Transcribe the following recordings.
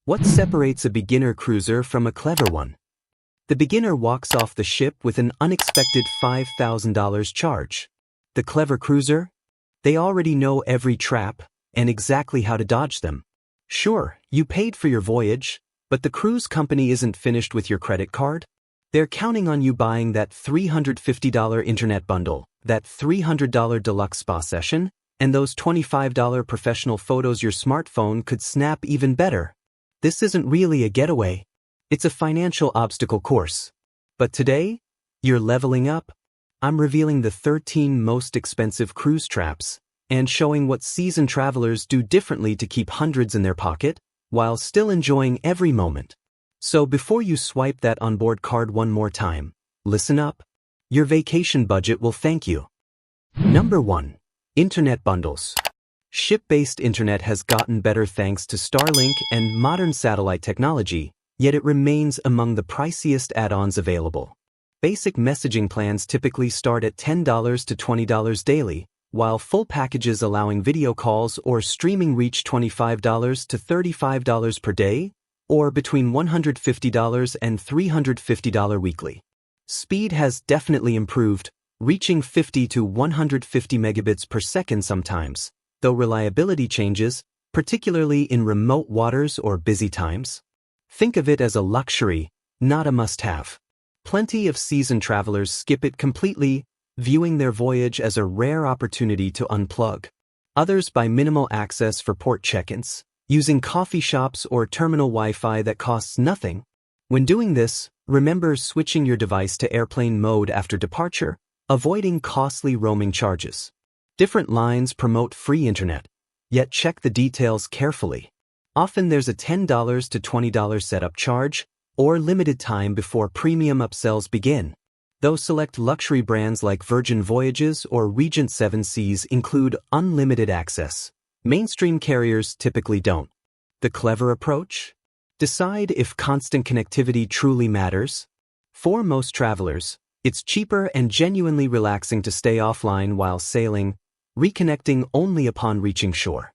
What separates a beginner cruiser from a clever one? The beginner walks off the ship with an unexpected $5,000 charge. The clever cruiser? They already know every trap and exactly how to dodge them. Sure, you paid for your voyage, but the cruise company isn't finished with your credit card. They're counting on you buying that $350 internet bundle, that $300 deluxe spa session, and those $25 professional photos your smartphone could snap even better. This isn't really a getaway. It's a financial obstacle course. But today, you're leveling up. I'm revealing the 13 most expensive cruise traps and showing what seasoned travelers do differently to keep hundreds in their pocket while still enjoying every moment. So before you swipe that onboard card one more time, listen up. Your vacation budget will thank you. Number 1. Internet bundles. Ship-based internet has gotten better thanks to Starlink and modern satellite technology, yet it remains among the priciest add-ons available. Basic messaging plans typically start at $10 to $20 daily, while full packages allowing video calls or streaming reach $25 to $35 per day, or between $150 and $350 weekly. Speed has definitely improved, reaching 50 to 150 megabits per second sometimes, though reliability changes, particularly in remote waters or busy times. Think of it as a luxury, not a must-have. Plenty of seasoned travelers skip it completely, viewing their voyage as a rare opportunity to unplug. Others buy minimal access for port check-ins, using coffee shops or terminal Wi-Fi that costs nothing. When doing this, remember switching your device to airplane mode after departure, avoiding costly roaming charges. Different lines promote free internet, yet check the details carefully. Often there's a $10 to $20 setup charge, or limited time before premium upsells begin. Though select luxury brands like Virgin Voyages or Regent Seven Seas include unlimited access, mainstream carriers typically don't. The clever approach? Decide if constant connectivity truly matters. For most travelers, it's cheaper and genuinely relaxing to stay offline while sailing, reconnecting only upon reaching shore.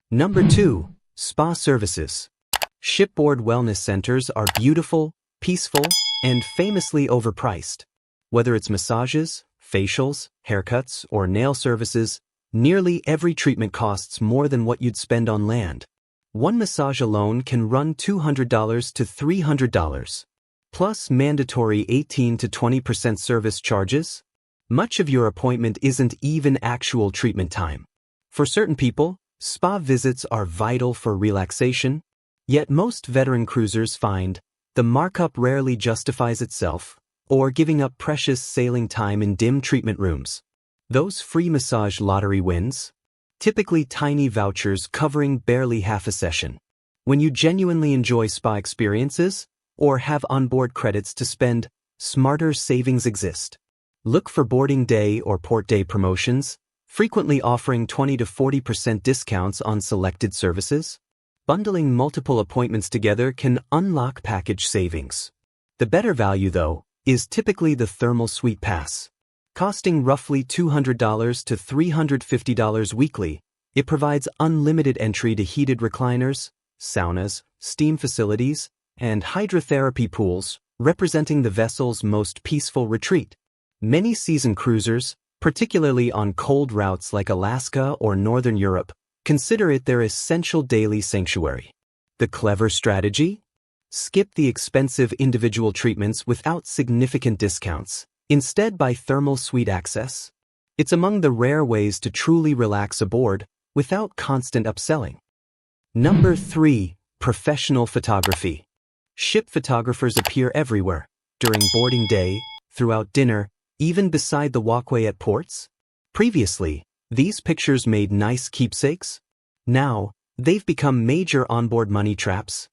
Number 2. Spa services. Shipboard wellness centers are beautiful, peaceful, and famously overpriced. Whether it's massages, facials, haircuts, or nail services, nearly every treatment costs more than what you'd spend on land. One massage alone can run $200 to $300, plus mandatory 18 to 20% service charges. Much of your appointment isn't even actual treatment time. For certain people, spa visits are vital for relaxation, yet most veteran cruisers find the markup rarely justifies itself, or giving up precious sailing time in dim treatment rooms. Those free massage lottery wins? Typically tiny vouchers covering barely half a session. When you genuinely enjoy spa experiences, or have onboard credits to spend, smarter savings exist. Look for boarding day or port day promotions, frequently offering 20 to 40% discounts on selected services. Bundling multiple appointments together can unlock package savings. The better value, though, is typically the Thermal Suite Pass. Costing roughly $200 to $350 weekly, it provides unlimited entry to heated recliners, saunas, steam facilities, and hydrotherapy pools, representing the vessel's most peaceful retreat. Many seasoned cruisers, particularly on cold routes like Alaska or Northern Europe, consider it their essential daily sanctuary. The clever strategy? Skip the expensive individual treatments without significant discounts. Instead, buy thermal suite access. It's among the rare ways to truly relax aboard without constant upselling. Number 3. Professional photography. Ship photographers appear everywhere, during boarding day, throughout dinner, even beside the walkway at ports. Previously, these pictures made nice keepsakes. Now, they've become major onboard money traps.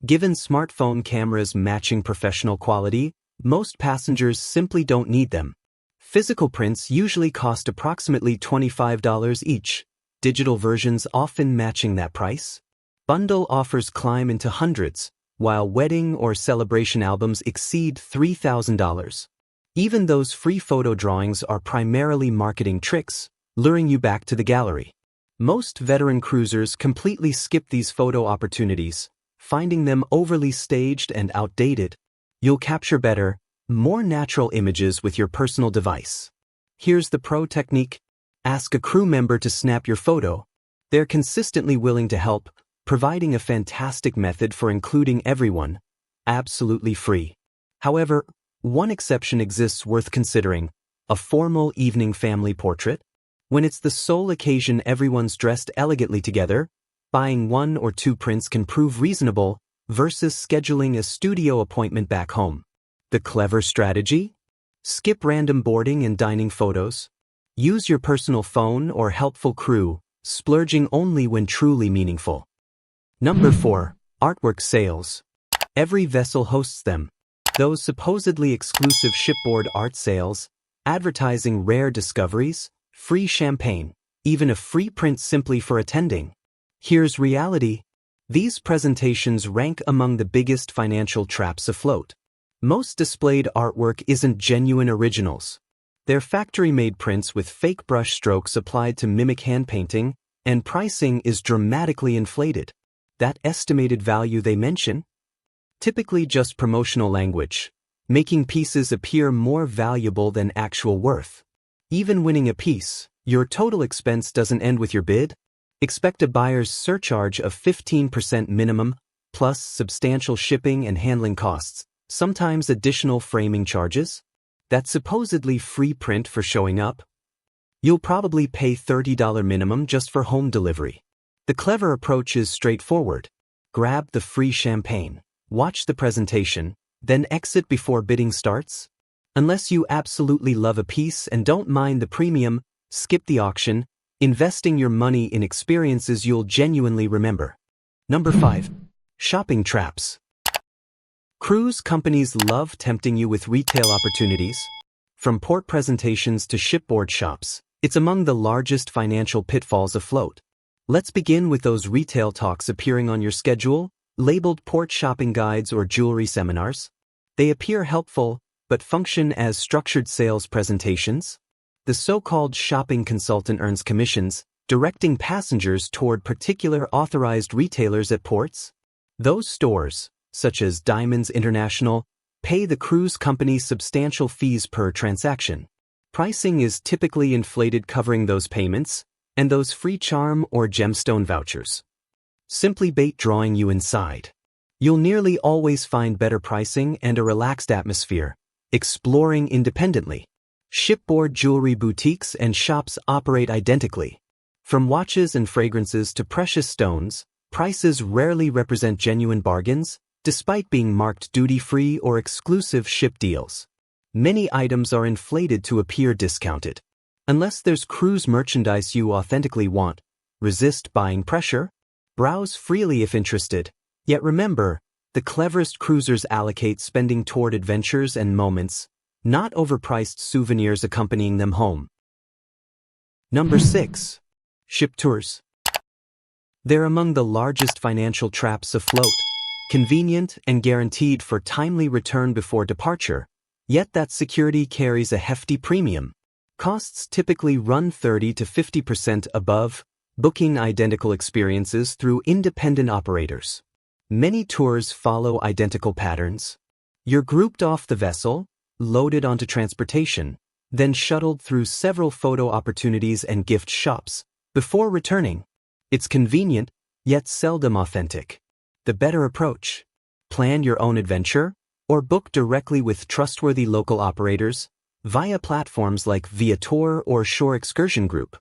Given smartphone cameras matching professional quality, most passengers simply don't need them. Physical prints usually cost approximately $25 each, digital versions often matching that price. Bundle offers climb into hundreds, while wedding or celebration albums exceed $3,000. Even those free photo drawings are primarily marketing tricks, luring you back to the gallery. Most veteran cruisers completely skip these photo opportunities, finding them overly staged and outdated. You'll capture better, more natural images with your personal device. Here's the pro technique. Ask a crew member to snap your photo. They're consistently willing to help, providing a fantastic method for including everyone, absolutely free. However, one exception exists worth considering: a formal evening family portrait. When it's the sole occasion everyone's dressed elegantly together, buying 1 or 2 prints can prove reasonable versus scheduling a studio appointment back home. The clever strategy? Skip random boarding and dining photos. Use your personal phone or helpful crew, splurging only when truly meaningful. Number 4. Artwork sales. Every vessel hosts them. Those supposedly exclusive shipboard art sales, advertising rare discoveries, free champagne, even a free print simply for attending. Here's reality. These presentations rank among the biggest financial traps afloat. Most displayed artwork isn't genuine originals. They're factory-made prints with fake brush strokes applied to mimic hand painting, and pricing is dramatically inflated. That estimated value they mention? Typically just promotional language, making pieces appear more valuable than actual worth. Even winning a piece, your total expense doesn't end with your bid. Expect a buyer's surcharge of 15% minimum, plus substantial shipping and handling costs, sometimes additional framing charges. That supposedly free print for showing up? You'll probably pay $30 minimum just for home delivery. The clever approach is straightforward. Grab the free champagne, watch the presentation, then exit before bidding starts. Unless you absolutely love a piece and don't mind the premium, skip the auction, investing your money in experiences you'll genuinely remember. Number 5. Shopping traps. Cruise companies love tempting you with retail opportunities. From port presentations to shipboard shops, it's among the largest financial pitfalls afloat. Let's begin with those retail talks appearing on your schedule, labeled port shopping guides or jewelry seminars. They appear helpful, but function as structured sales presentations. The so-called shopping consultant earns commissions, directing passengers toward particular authorized retailers at ports. Those stores, such as Diamonds International, pay the cruise company substantial fees per transaction. Pricing is typically inflated, covering those payments and those free charm or gemstone vouchers. Simply bait drawing you inside. You'll nearly always find better pricing and a relaxed atmosphere, exploring independently. Shipboard jewelry boutiques and shops operate identically. From watches and fragrances to precious stones, prices rarely represent genuine bargains, despite being marked duty-free or exclusive ship deals. Many items are inflated to appear discounted. Unless there's cruise merchandise you authentically want, resist buying pressure. Browse freely if interested. Yet remember, the cleverest cruisers allocate spending toward adventures and moments, not overpriced souvenirs accompanying them home. Number 6. Ship tours. They're among the largest financial traps afloat. Convenient and guaranteed for timely return before departure, yet that security carries a hefty premium. Costs typically run 30 to 50% above booking identical experiences through independent operators. Many tours follow identical patterns. You're grouped off the vessel, loaded onto transportation, then shuttled through several photo opportunities and gift shops before returning. It's convenient, yet seldom authentic. The better approach: plan your own adventure, or book directly with trustworthy local operators via platforms like Viator or Shore Excursion Group.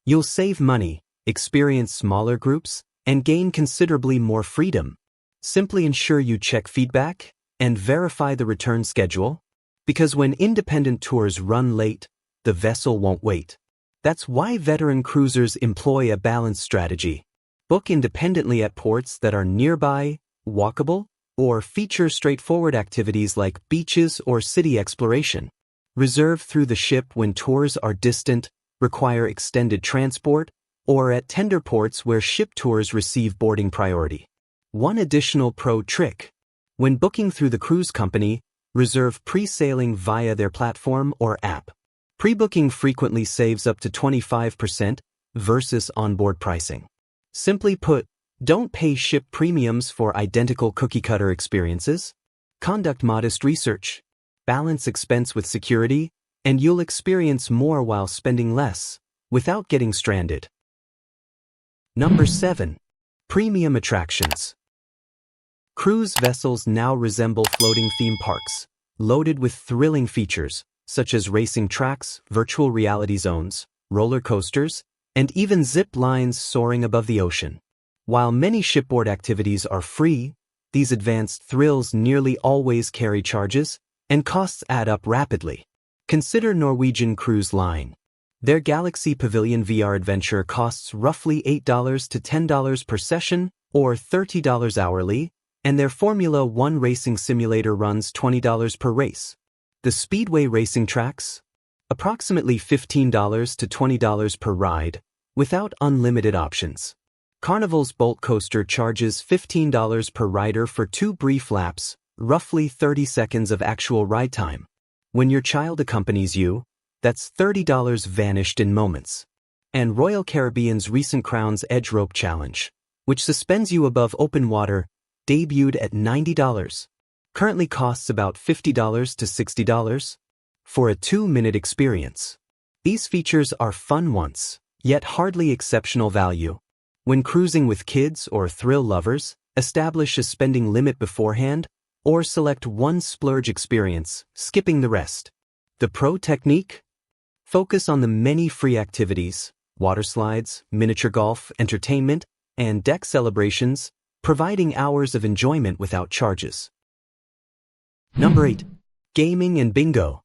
You'll save money, experience smaller groups, and gain considerably more freedom. Simply ensure you check feedback and verify the return schedule, because when independent tours run late, the vessel won't wait. That's why veteran cruisers employ a balanced strategy. Book independently at ports that are nearby, walkable, or feature straightforward activities like beaches or city exploration. Reserve through the ship when tours are distant, require extended transport, or at tender ports where ship tours receive boarding priority. One additional pro trick: when booking through the cruise company, reserve pre-sailing via their platform or app. Pre-booking frequently saves up to 25% versus onboard pricing. Simply put, Don't pay ship premiums for identical cookie-cutter experiences. Conduct modest research. Balance expense with security, and you'll experience more while spending less, without getting stranded. Number 7. Premium attractions. Cruise vessels now resemble floating theme parks, loaded with thrilling features, such as racing tracks, virtual reality zones, roller coasters, and even zip lines soaring above the ocean. While many shipboard activities are free, these advanced thrills nearly always carry charges, and costs add up rapidly. Consider Norwegian Cruise Line. Their Galaxy Pavilion VR adventure costs roughly $8 to $10 per session, or $30 hourly, and their Formula One racing simulator runs $20 per race. The Speedway racing tracks? Approximately $15 to $20 per ride, without unlimited options. Carnival's Bolt Coaster charges $15 per rider for 2 brief laps, roughly 30 seconds of actual ride time. When your child accompanies you, that's $30 vanished in moments. And Royal Caribbean's recent Crown's Edge Rope Challenge, which suspends you above open water, debuted at $90. Currently costs about $50 to $60 for a 2-minute experience. These features are fun once, yet hardly exceptional value. When cruising with kids or thrill lovers, establish a spending limit beforehand, or select one splurge experience, skipping the rest. The pro technique? Focus on the many free activities, water slides, miniature golf, entertainment, and deck celebrations, providing hours of enjoyment without charges. Number 8. Gaming and bingo.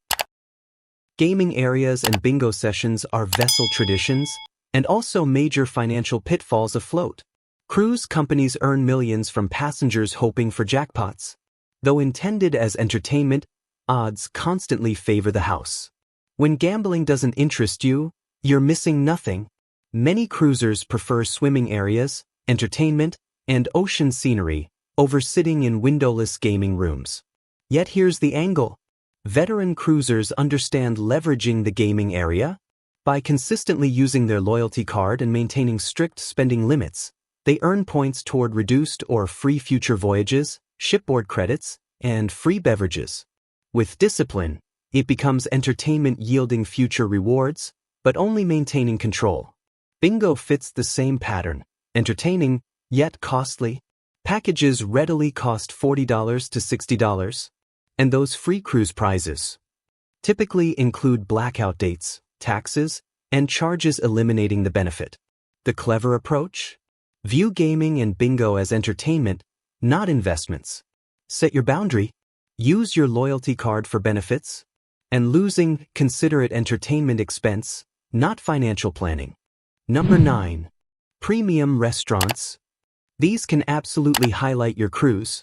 Gaming areas and bingo sessions are vessel traditions, and also major financial pitfalls afloat. Cruise companies earn millions from passengers hoping for jackpots. Though intended as entertainment, odds constantly favor the house. When gambling doesn't interest you, you're missing nothing. Many cruisers prefer swimming areas, entertainment, and ocean scenery over sitting in windowless gaming rooms. Yet here's the angle. Veteran cruisers understand leveraging the gaming area. By consistently using their loyalty card and maintaining strict spending limits, they earn points toward reduced or free future voyages, shipboard credits, and free beverages. With discipline, it becomes entertainment yielding future rewards, but only maintaining control. Bingo fits the same pattern, entertaining, yet costly. Packages readily cost $40 to $60, and those free cruise prizes typically include blackout dates, taxes, and charges eliminating the benefit. The clever approach? View gaming and bingo as entertainment, not investments. Set your boundary. Use your loyalty card for benefits. And losing, consider it entertainment expense, not financial planning. Number 9. Premium restaurants. These can absolutely highlight your cruise.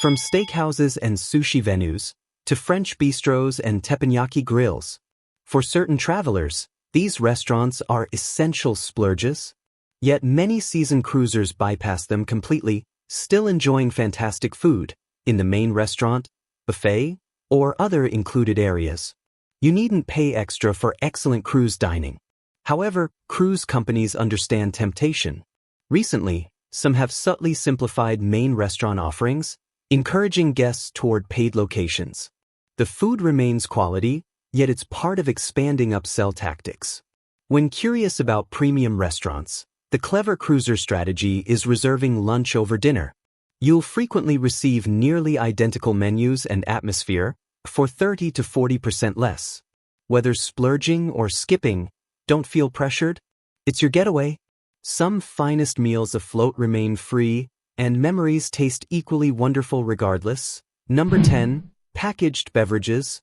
From steakhouses and sushi venues, to French bistros and teppanyaki grills. For certain travelers, these restaurants are essential splurges. Yet many seasoned cruisers bypass them completely, still enjoying fantastic food in the main restaurant, buffet, or other included areas. You needn't pay extra for excellent cruise dining. However, cruise companies understand temptation. Recently, some have subtly simplified main restaurant offerings, encouraging guests toward paid locations. The food remains quality, yet it's part of expanding upsell tactics. When curious about premium restaurants, the clever cruiser strategy is reserving lunch over dinner. You'll frequently receive nearly identical menus and atmosphere for 30 to 40% less. Whether splurging or skipping, don't feel pressured. It's your getaway. Some finest meals afloat remain free, and memories taste equally wonderful regardless. Number 10. Packaged beverages.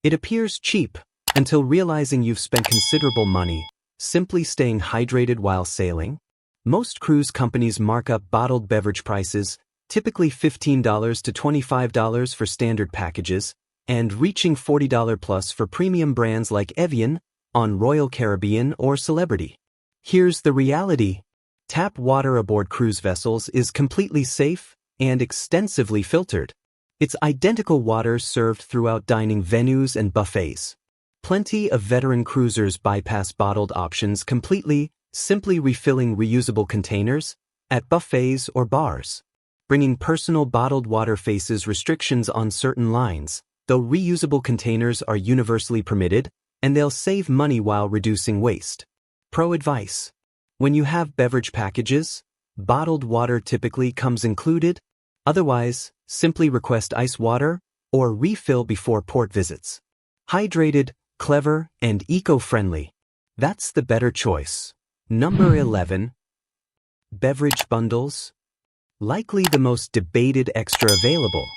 It appears cheap, until realizing you've spent considerable money, simply staying hydrated while sailing. Most cruise companies mark up bottled beverage prices, typically $15 to $25 for standard packages, and reaching $40 plus for premium brands like Evian, on Royal Caribbean or Celebrity. Here's the reality. Tap water aboard cruise vessels is completely safe and extensively filtered. It's identical water served throughout dining venues and buffets. Plenty of veteran cruisers bypass bottled options completely, simply refilling reusable containers, at buffets or bars. Bringing personal bottled water faces restrictions on certain lines, though reusable containers are universally permitted, and they'll save money while reducing waste. Pro advice: when you have beverage packages, bottled water typically comes included. Otherwise, simply request ice water or refill before port visits. Hydrated, clever, and eco-friendly. That's the better choice. Number 11. Beverage bundles. Likely the most debated extra available.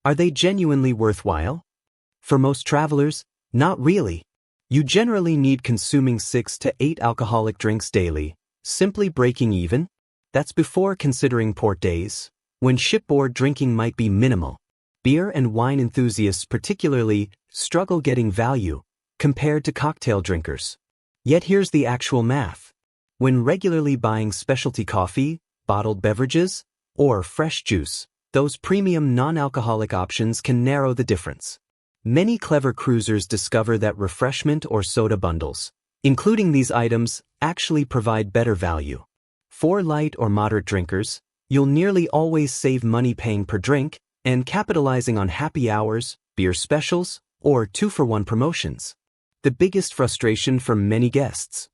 Are they genuinely worthwhile? For most travelers, not really. You generally need consuming 6 to 8 alcoholic drinks daily, simply breaking even. That's before considering port days, when shipboard drinking might be minimal. Beer and wine enthusiasts particularly struggle getting value compared to cocktail drinkers. Yet here's the actual math. When regularly buying specialty coffee, bottled beverages, or fresh juice, those premium non-alcoholic options can narrow the difference. Many clever cruisers discover that refreshment or soda bundles, including these items, actually provide better value. For light or moderate drinkers, you'll nearly always save money paying per drink and capitalizing on happy hours, beer specials, or 2-for-1 promotions. The biggest frustration for many guests: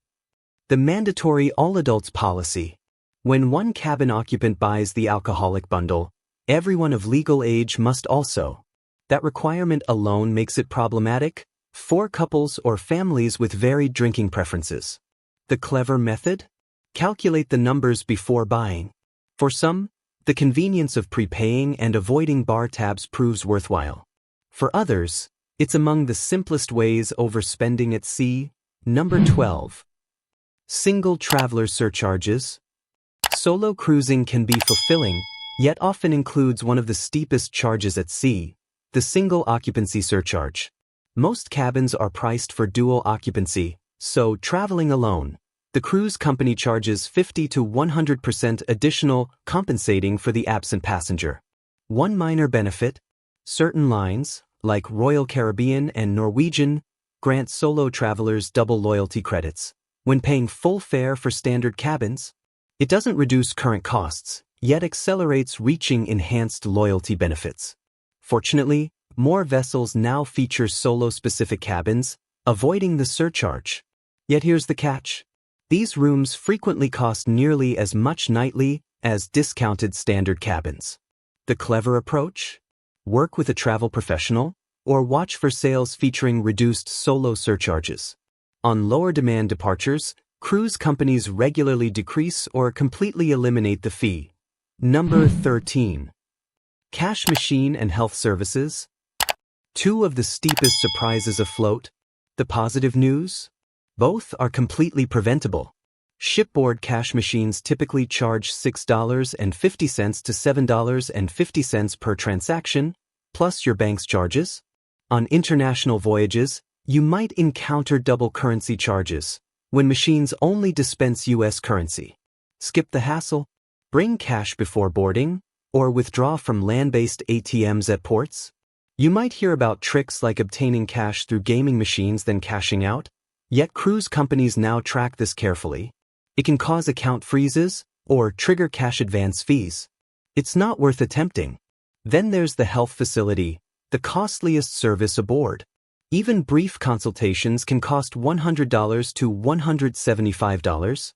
the mandatory all-adults policy. When one cabin occupant buys the alcoholic bundle, everyone of legal age must also. That requirement alone makes it problematic for couples or families with varied drinking preferences. The clever method? Calculate the numbers before buying. For some, the convenience of prepaying and avoiding bar tabs proves worthwhile. For others, it's among the simplest ways overspending at sea. Number 12. Single traveler surcharges. Solo cruising can be fulfilling, yet often includes one of the steepest charges at sea: the single occupancy surcharge. Most cabins are priced for dual occupancy, so traveling alone, the cruise company charges 50 to 100% additional, compensating for the absent passenger. One minor benefit: certain lines, like Royal Caribbean and Norwegian, grant solo travelers double loyalty credits when paying full fare for standard cabins. It doesn't reduce current costs, yet accelerates reaching enhanced loyalty benefits. Fortunately, more vessels now feature solo-specific cabins, avoiding the surcharge. Yet here's the catch: these rooms frequently cost nearly as much nightly as discounted standard cabins. The clever approach? Work with a travel professional, or watch for sales featuring reduced solo surcharges. On lower demand departures, cruise companies regularly decrease or completely eliminate the fee. Number 13. Cash machine and health services. Two of the steepest surprises afloat. The positive news? Both are completely preventable. Shipboard cash machines typically charge $6.50 to $7.50 per transaction, plus your bank's charges. On international voyages, you might encounter double currency charges when machines only dispense U.S. currency. Skip the hassle. Bring cash before boarding, or withdraw from land-based ATMs at ports. You might hear about tricks like obtaining cash through gaming machines then cashing out, yet cruise companies now track this carefully. It can cause account freezes or trigger cash advance fees. It's not worth attempting. Then there's the health facility, the costliest service aboard. Even brief consultations can cost $100 to $175,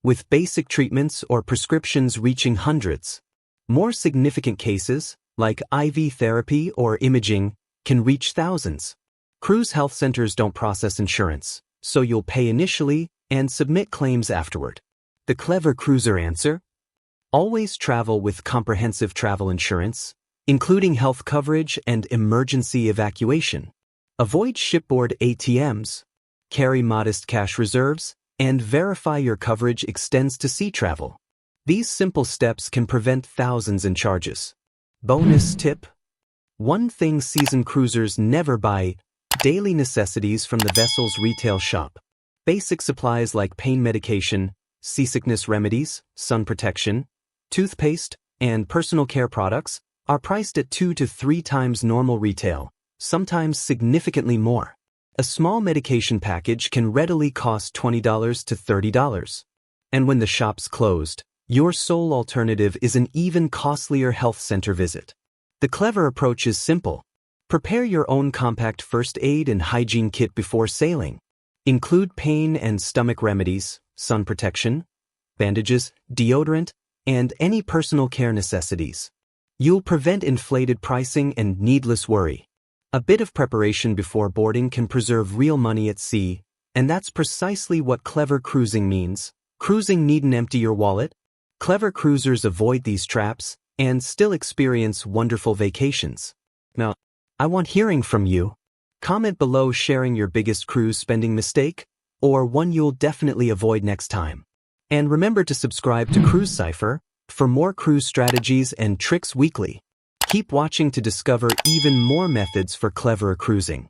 with basic treatments or prescriptions reaching hundreds. More significant cases, like IV therapy or imaging, can reach thousands. Cruise health centers don't process insurance, so you'll pay initially and submit claims afterward. The clever cruiser answer? Always travel with comprehensive travel insurance, including health coverage and emergency evacuation. Avoid shipboard ATMs, carry modest cash reserves, and verify your coverage extends to sea travel. These simple steps can prevent thousands in charges. Bonus tip: one thing seasoned cruisers never buy: daily necessities from the vessel's retail shop. Basic supplies like pain medication, seasickness remedies, sun protection, toothpaste, and personal care products are priced at 2 to 3 times normal retail, sometimes significantly more. A small medication package can readily cost $20 to $30. And when the shop's closed, Your sole alternative is an even costlier health center visit. The clever approach is simple. Prepare your own compact first aid and hygiene kit before sailing. Include pain and stomach remedies, sun protection, bandages, deodorant, and any personal care necessities. You'll prevent inflated pricing and needless worry. A bit of preparation before boarding can preserve real money at sea, and that's precisely what clever cruising means. Cruising needn't empty your wallet. Clever cruisers avoid these traps and still experience wonderful vacations. Now, I want hearing from you. Comment below sharing your biggest cruise spending mistake, or one you'll definitely avoid next time. And remember to subscribe to Cruise Cipher for more cruise strategies and tricks weekly. Keep watching to discover even more methods for clever cruising.